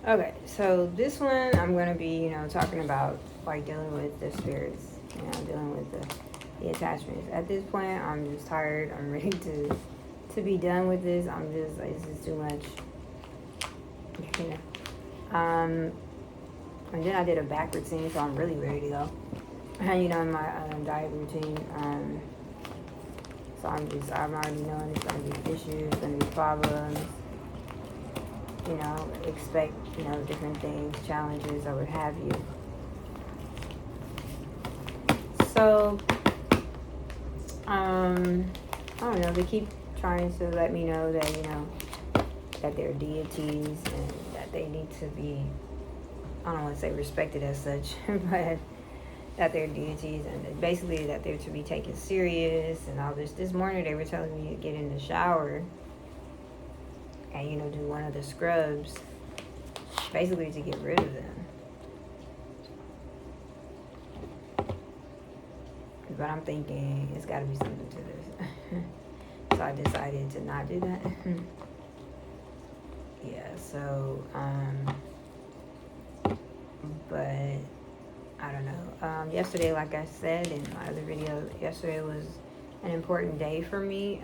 Okay, so this one I'm gonna be, talking about like dealing with the spirits, dealing with the attachments. At this point, I'm just tired. I'm ready to be done with this. I'm just like, this is too much, you know. And then I did a back routine, so I'm really ready to go. And in my diet routine, so I'm already knowing it's gonna be issues, gonna be problems. Expect, different things, challenges, or what have you. So, I don't know, they keep trying to let me know that, that they're deities and that they need to be, I don't want to say respected as such, but that they're deities and basically that they're to be taken serious and all this. This morning they were telling me to get in the shower and, do one of the scrubs, basically to get rid of them. But I'm thinking it's got to be something to this. So I decided to not do that. Yeah, so, but I don't know. Yesterday, like I said in my other video, yesterday was an important day for me,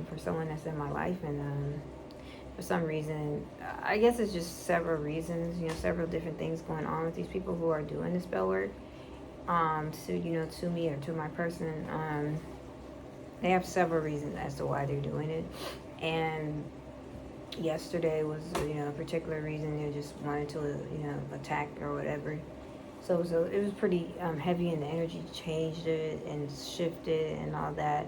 for someone that's in my life. And for some reason, I guess it's just several reasons, several different things going on with these people who are doing the spell work. To me or to my person, they have several reasons as to why they're doing it. And yesterday was, a particular reason. They just wanted to, attack or whatever. So it was pretty heavy, and the energy changed it and shifted and all that.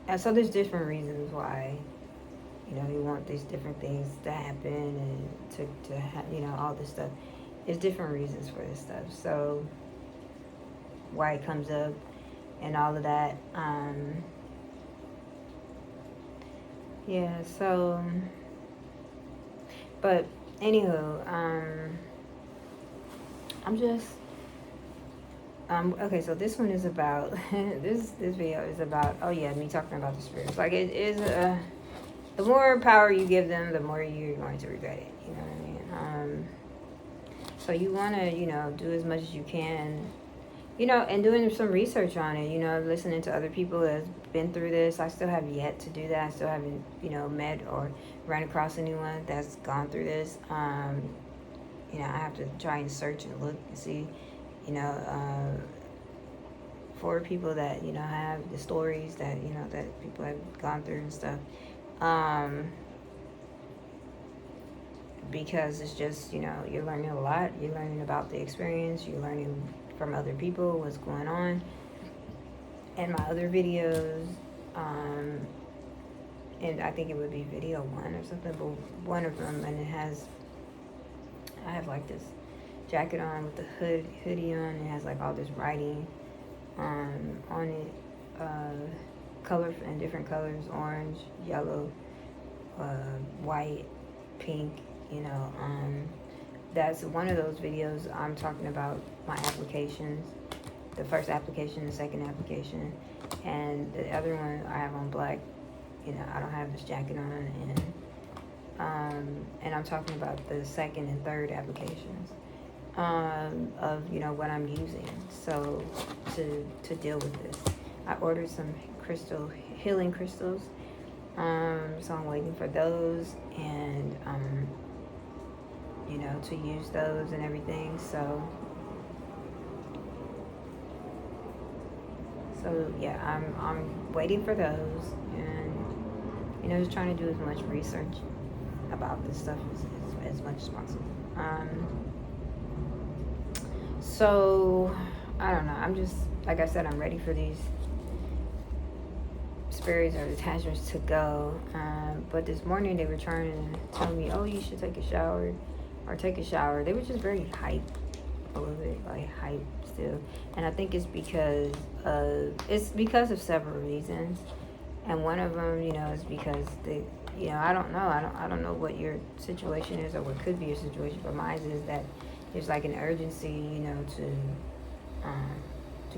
And so there's different reasons why, you want these different things to happen and to have, all this stuff. There's different reasons for this stuff. So why it comes up and all of that. Yeah, so, but anywho, I'm just, okay, so this one is about, this video is about, oh yeah, me talking about the spirits. Like, it is, the more power you give them, the more you're going to regret it, you know what I mean? So you want to, do as much as you can, and doing some research on it, listening to other people that's been through this. I still have yet to do that. I still haven't, met or run across anyone that's gone through this. I have to try and search and look and see, for people that, have the stories that, that people have gone through and stuff. Because it's just, you're learning a lot. You're learning about the experience. You're learning from other people what's going on. And my other videos, and I think it would be video 1 or something, but one of them, and I have like this jacket on with the hoodie on. It has like all this writing on it, color in different colors: orange, yellow, white, pink. That's one of those videos. I'm talking about my applications, the first application, the second application, and the other one I have on black. I don't have this jacket on, and I'm talking about the second and third applications of what I'm using. So to deal with this, I ordered some healing crystals. So I'm waiting for those, and to use those and everything. So yeah, I'm waiting for those, and just trying to do as much research about this stuff as much as possible. So I don't know. I'm just, like I said, I'm ready for these spirits or detachments to go. But this morning they were trying to tell me, oh, you should take a shower or take a shower. They were just very hype, a little bit like hype still. And I think it's because of several reasons. And one of them, is because they, I don't know. I don't know what your situation is or what could be your situation, but mine is that there's like an urgency, to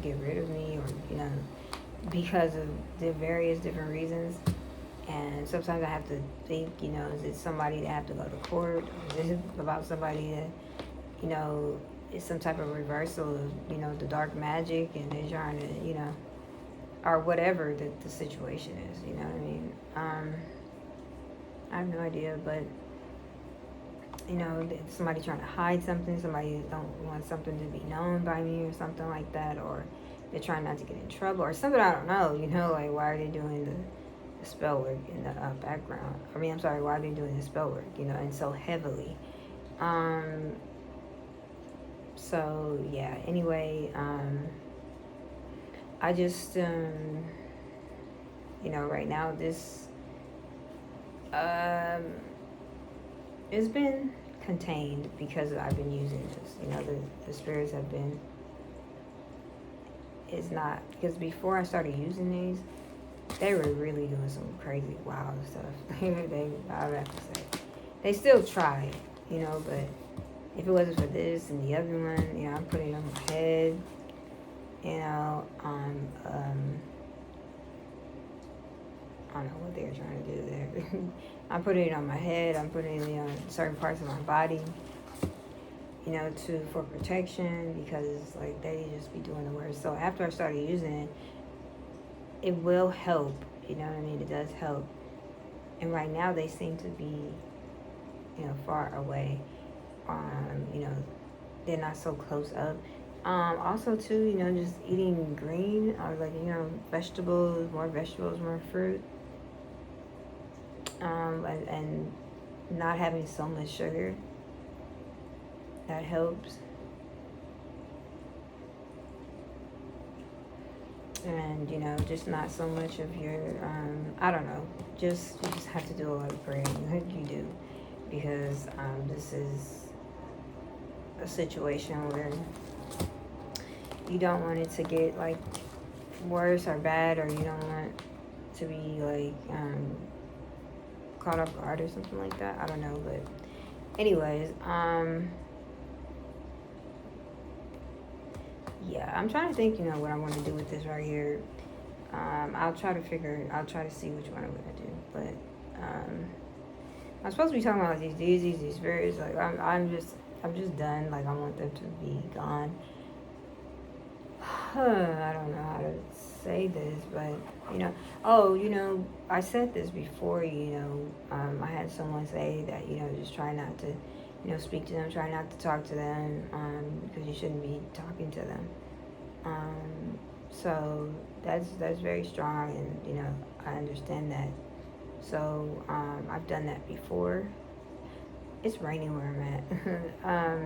get rid of me, or, because of the various different reasons. And sometimes I have to think, is it somebody that have to go to court? Or is it about somebody that, is some type of reversal of, the dark magic, and they're trying to, or whatever the situation is, you know what I mean? I have no idea, but, somebody trying to hide something, somebody don't want something to be known by me or something like that, or they're trying not to get in trouble or something, I don't know, like why are they doing the spell work in the background? I'm sorry, why are they doing the spell work, and so heavily? So yeah, anyway, I just, right now this, it's been contained because I've been using this, the spirits have been, it's not, because before I started using these, they were really doing some crazy, wild stuff. I have to say, they still try, but if it wasn't for this and the other one, I'm putting it on my head, I don't know what they're trying to do there. I'm putting it on my head, I'm putting it on certain parts of my body, for protection, because like they just be doing the worst. So after I started using it, it will help, you know what I mean? It does help. And right now they seem to be, far away. They're not so close up. Also too, just eating green or like, vegetables, more fruit. And not having so much sugar. That helps. And, just not so much of your, I don't know, you just have to do a lot of praying, like you do, because this is a situation where you don't want it to get, like, worse or bad, or you don't want to be, like, caught off guard or something like that. I don't know, but anyways, yeah, I'm trying to think, what I want to do with this right here. I'll try to see which one I'm going to do. But I'm supposed to be talking about like, these spirits. Like, I'm just done. Like, I want them to be gone. I don't know how to say this, but, I said this before, I had someone say that, just try not to, speak to them, try not to talk to them, because you shouldn't be talking to them. So that's very strong, and, I understand that. So, I've done that before. It's raining where I'm at.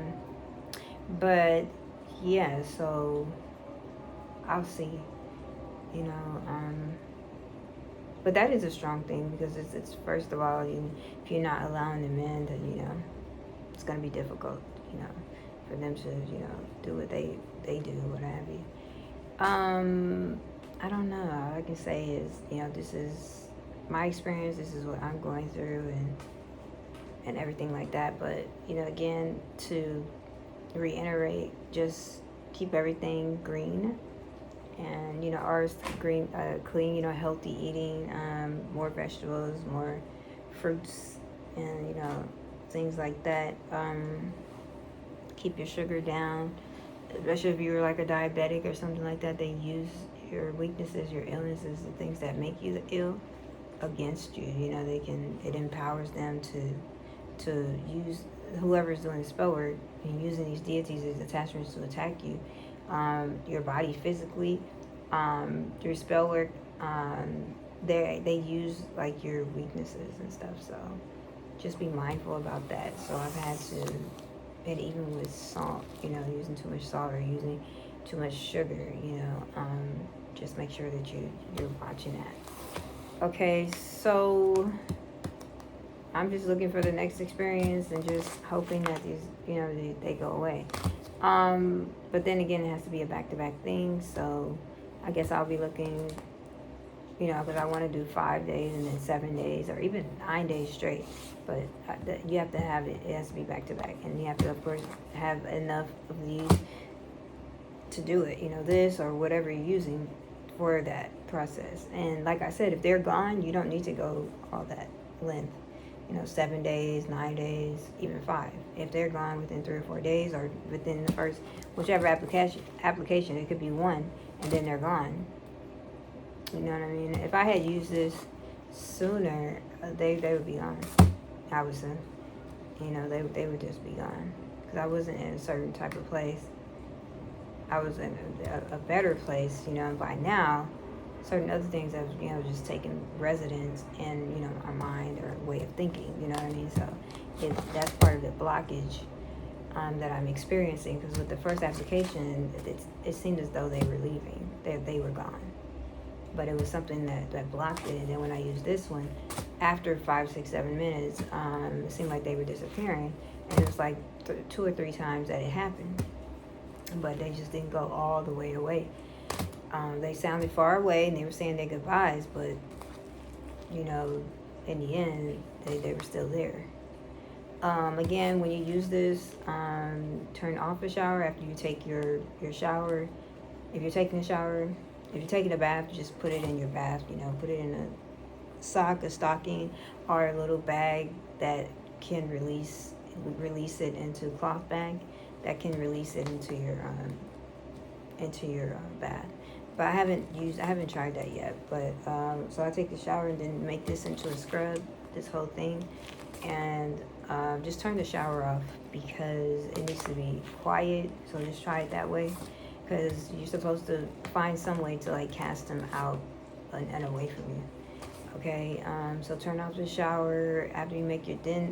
But yeah, so I'll see, but that is a strong thing, because it's first of all, if you're not allowing them in, then, it's going to be difficult, for them to, do what they do, what have you. I don't know. All I can say is, this is my experience. This is what I'm going through, and everything like that. But, again, to reiterate, just keep everything green, and, ours green, clean, healthy eating, more vegetables, more fruits, and, things like that. Keep your sugar down, especially if you're like a diabetic or something like that. They use your weaknesses, your illnesses, the things that make you ill against you. It empowers them to use whoever's doing the spell work and using these deities as attachments to attack you, your body physically, through spell work. They use like your weaknesses and stuff. So just be mindful about that. So I've had to, and even with salt, using too much salt or using too much sugar, just make sure that you're watching that. Okay, so I'm just looking for the next experience and just hoping that these, they go away. But then again, it has to be a back-to-back thing, so I guess I'll be looking, because I want to do 5 days and then 7 days or even 9 days straight. But you have to have it. It has to be back to back, and you have to, of course, have enough of these to do it. This or whatever you're using for that process. And like I said, if they're gone, you don't need to go all that length. 7 days, 9 days, even 5. If they're gone within 3 or 4 days, or within the first, whichever application, it could be one, and then they're gone. You know what I mean? If I had used this sooner, they would be gone. I would say, they would just be gone, because I wasn't in a certain type of place. I was in a better place, and by now, certain other things have, just taken residence in, our mind or way of thinking, you know what I mean? So that's part of the blockage that I'm experiencing, because with the first application, it seemed as though they were leaving, they were gone. But it was something that blocked it. And then when I used this one, after 5, 6, 7 minutes, it seemed like they were disappearing. And it was like 2 or 3 times that it happened. But they just didn't go all the way away. They sounded far away, and they were saying their goodbyes, but, in the end, they were still there. Again, when you use this, turn off the shower after you take your shower. If you're taking a shower, if you're taking a bath, just put it in your bath, put it in a stocking, or a little bag that can release it into a cloth bag that can release it into your bath. But I haven't tried that yet. But so I take the shower and then make this into a scrub, this whole thing, and just turn the shower off, because it needs to be quiet. So just try it that way, because you're supposed to find some way to like cast them out and away from you. Okay, so turn off the shower after you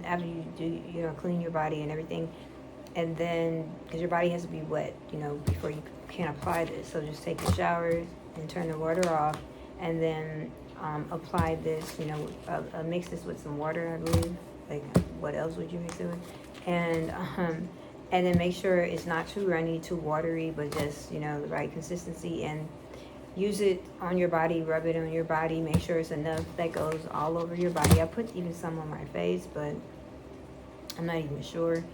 after you do, clean your body and everything. And then, because your body has to be wet, before you can apply this. So just take the shower and turn the water off, and then apply this, mix this with some water, I believe. Like, what else would you mix it with? And then make sure it's not too runny, too watery, but just, the right consistency. And use it on your body, rub it on your body, make sure it's enough that goes all over your body. I put even some on my face, but I'm not even sure.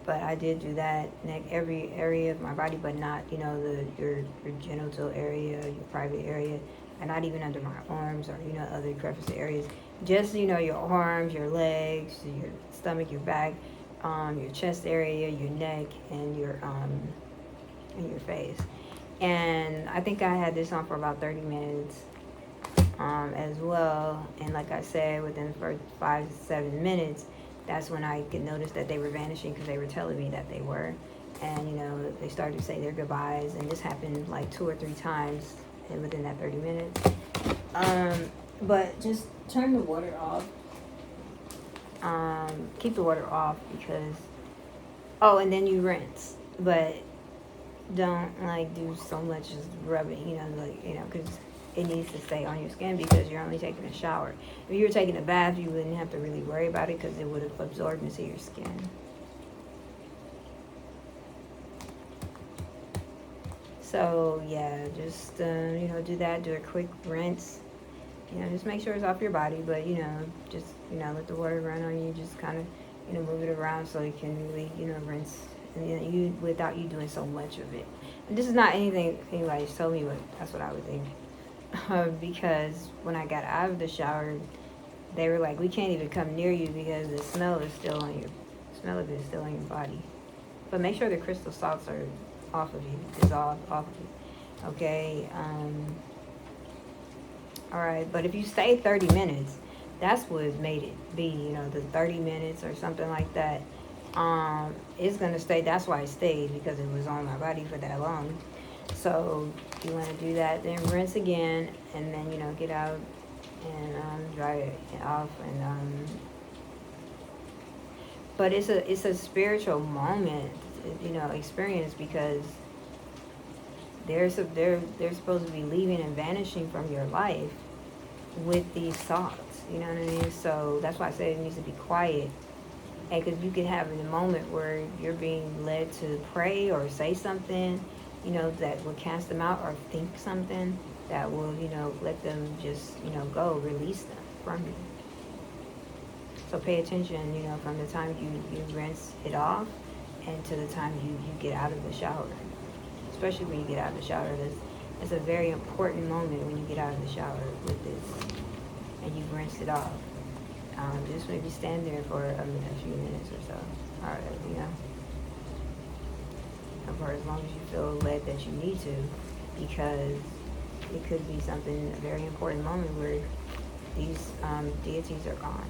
But I did do that in every area of my body, but not, your genital area, your private area, and not even under my arms or, other crevice areas. Just, your arms, your legs, your stomach, your back, your chest area, your neck, and your face. And I think I had this on for about 30 minutes as well. And like I said, within the first 5 to 7 minutes, that's when I could notice that they were vanishing, because they were telling me that they were. And, they started to say their goodbyes. And this happened like 2 or 3 times within that 30 minutes. But just turn the water off. Keep the water off, because... Oh, and then you rinse. But don't, like, do so much as rubbing, because it needs to stay on your skin, because you're only taking a shower. If you were taking a bath, you wouldn't have to really worry about it, because it would have absorbed into your skin. So yeah, just do that. Do a quick rinse. Just make sure it's off your body, but just let the water run on you. Just kind of move it around so you can really rinse, and you without you doing so much of it. And this is not anything anybody's told me, but that's what I would think. Because when I got out of the shower, they were like, we can't even come near you, because the smell of it is still on your body. But make sure the crystal salts are off of you, dissolved off of you. Okay. All right. But if you stay 30 minutes, that's what made it be. The 30 minutes or something like that. It's gonna stay. That's why it stayed, because it was on my body for that long. So you want to do that, then rinse again, and then get out and dry it off. And but it's a spiritual moment, experience, because they're supposed to be leaving and vanishing from your life with these thoughts. You know what I mean? So that's why I said it needs to be quiet. And because you could have a moment where you're being led to pray or say something, that will cast them out, or think something that will, let them just, go, release them from you. So pay attention, from the time you rinse it off and to the time you get out of the shower. Especially when you get out of the shower, It's a very important moment when you get out of the shower with this and you've rinsed it off. Just maybe stand there for a few minutes or so, or and for as long as you feel led that you need to, because it could be something, a very important moment where these deities are gone.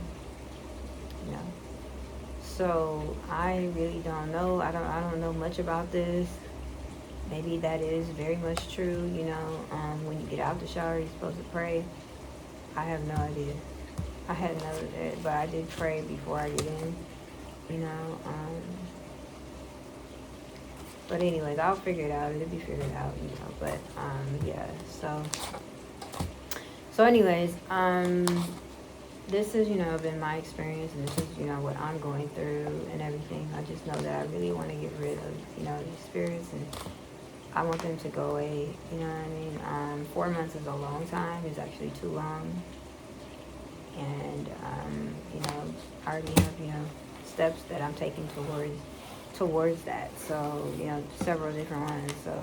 You know. So I really don't know. I don't know much about this. Maybe that is very much true. When you get out the shower, you're supposed to pray. I have no idea. I had no idea, but I did pray before I get in. You know. But anyways, I'll figure it out. It'll be figured out. But yeah. So anyways, this has, been my experience, and this is, what I'm going through and everything. I just know that I really want to get rid of, these spirits, and I want them to go away. You know what I mean? 4 months is a long time. It's actually too long. And, I already have, steps that I'm taking towards that. So, several different ones. So,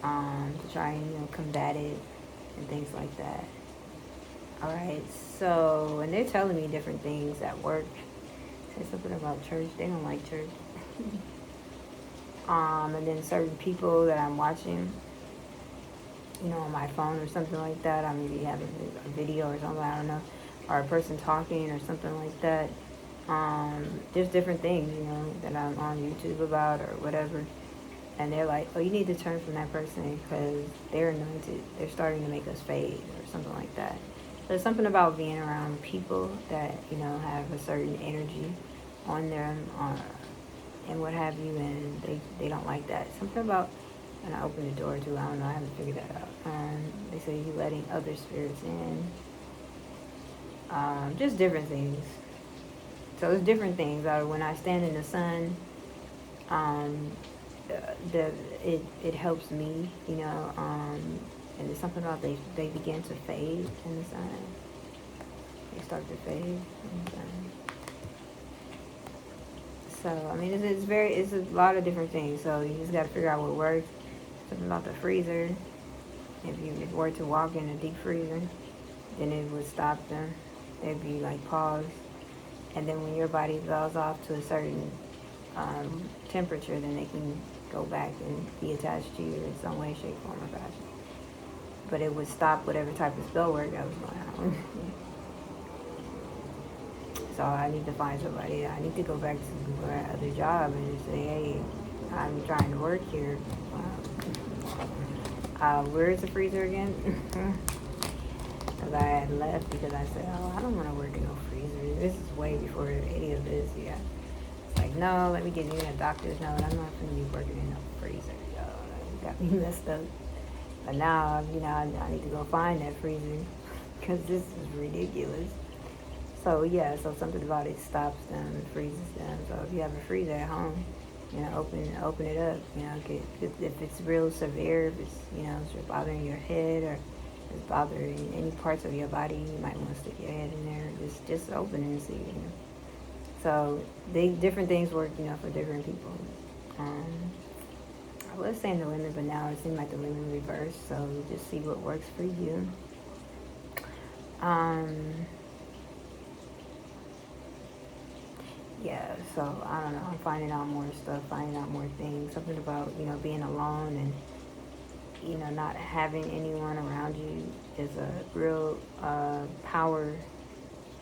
to try and, combat it and things like that. All right, so, and they're telling me different things at work. Say something about church. They don't like church. And then certain people that I'm watching, on my phone or something like that. I maybe having a video or something, I don't know, or a person talking or something like that. There's different things, that I'm on YouTube about or whatever. And they're like, oh, you need to turn from that person because they're anointed. They're starting to make us fade or something like that. There's something about being around people that, have a certain energy on them and what have you, and they don't like that. Something about when I open the door too, I don't know, I haven't figured that out. They say you're letting other spirits in. Just different things. So it's different things. When I stand in the sun, it helps me, and it's something about they begin to fade in the sun. They start to fade in the sun. So, I mean, it's a lot of different things. So you just got to figure out what works. Something about the freezer. If you were to walk in a deep freezer, then it would stop them. They'd be like paused. And then when your body falls off to a certain temperature, then they can go back and be attached to you in some way, shape, form, or fashion. But it would stop whatever type of spell work that was going on. So I need to find somebody. I need to go back to my other job and say, hey, I'm trying to work here. Where is the freezer again? Because I had left because I said, oh, I don't want to work in no freezer. This is way before any of this. Yeah. It's like, no, let me get you in a doctor's note. I'm not going to be working in no freezer. Yo, you got me messed up. But now, I need to go find that freezer because this is ridiculous. So, yeah, so something about it stops them, freezes them. So if you have a freezer at home, open it up. If it's real severe, if it's, it's bothering your head or it's bothering any parts of your body, you might want to stick your head in there. Just open it and see, So different things work, for different people. I was saying the women, but now it seems like the women reverse. So just see what works for you. Yeah, so I don't know. I'm finding out more stuff, finding out more things. Something about, being alone and, not having anyone around you is a real power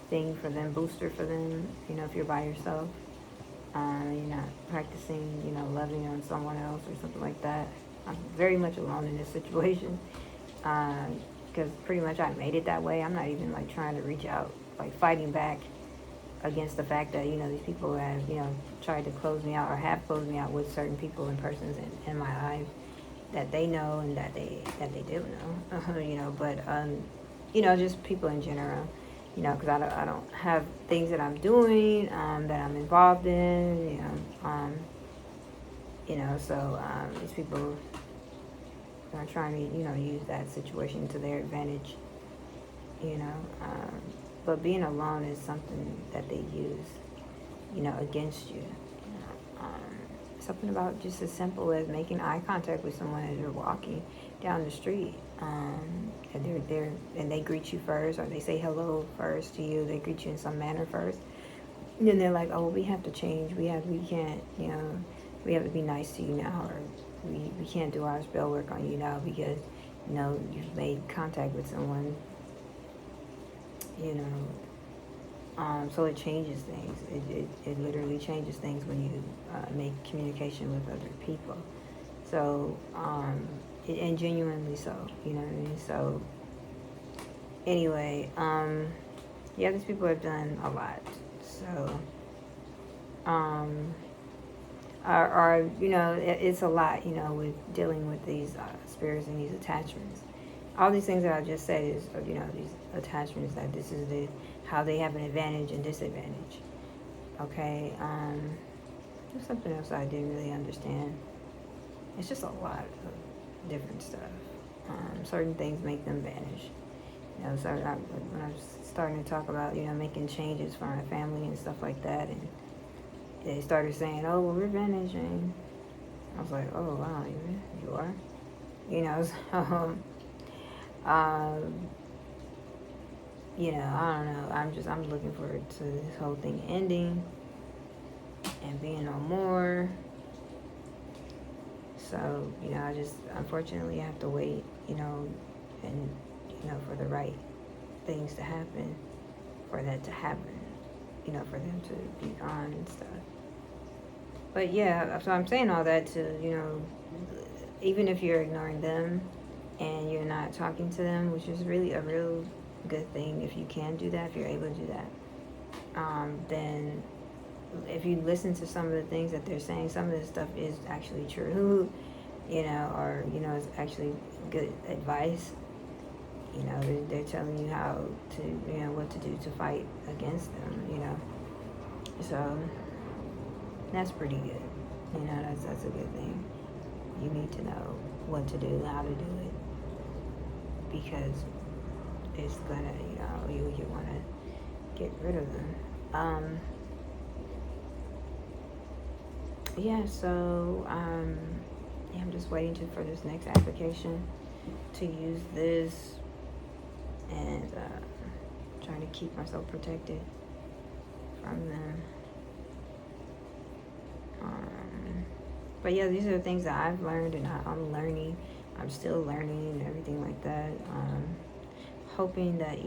thing for them, booster for them, if you're by yourself. You're not practicing, loving on someone else or something like that. I'm very much alone in this situation because pretty much I made it that way. I'm not even, trying to reach out, fighting back against the fact that, these people have, tried to close me out or have closed me out with certain people and persons in my life that they know and that they do know, but, just people in general, because I don't have things that I'm doing, that I'm involved in, so these people are trying to, use that situation to their advantage, but being alone is something that they use, against you. Something about just as simple as making eye contact with someone as you're walking. down the street. And and they greet you first, or they say hello first to you. They greet you in some manner first. And then they're like, oh, we have to change. We can't, we have to be nice to you now, or we can't do our spell work on you now because, you've made contact with someone, you know. So it changes things. It literally changes things when you make communication with other people. So, and genuinely so, you know what I mean? So, anyway, yeah, these people have done a lot. So, it's a lot, with dealing with these spirits and these attachments. All these things that I just said is, these attachments, that this is how they have an advantage and disadvantage. Okay, there's something else I didn't really understand. It's just a lot of different stuff. Certain things make them vanish. So when I was starting to talk about, making changes for my family and stuff like that, and they started saying, oh, well, we're vanishing. I was like, oh, wow, you are? So, I don't know. I'm looking forward to this whole thing ending and being no more. So, unfortunately, I have to wait, and, for the right things to happen, for that to happen, for them to be gone and stuff. But yeah, so I'm saying all that to, even if you're ignoring them and you're not talking to them, which is really a real good thing if you can do that, if you're able to do that, then if you listen to some of the things that they're saying, some of this stuff is actually true, or, it's actually good advice. They're telling you how to, what to do to fight against them, So that's pretty good. That's a good thing. You need to know what to do, how to do it, because it's gonna, you want to get rid of them. Yeah, so, I'm just waiting for this next application to use this, and trying to keep myself protected from them. But yeah, these are the things that I've learned, and I'm learning. I'm still learning and everything like that. Hoping that,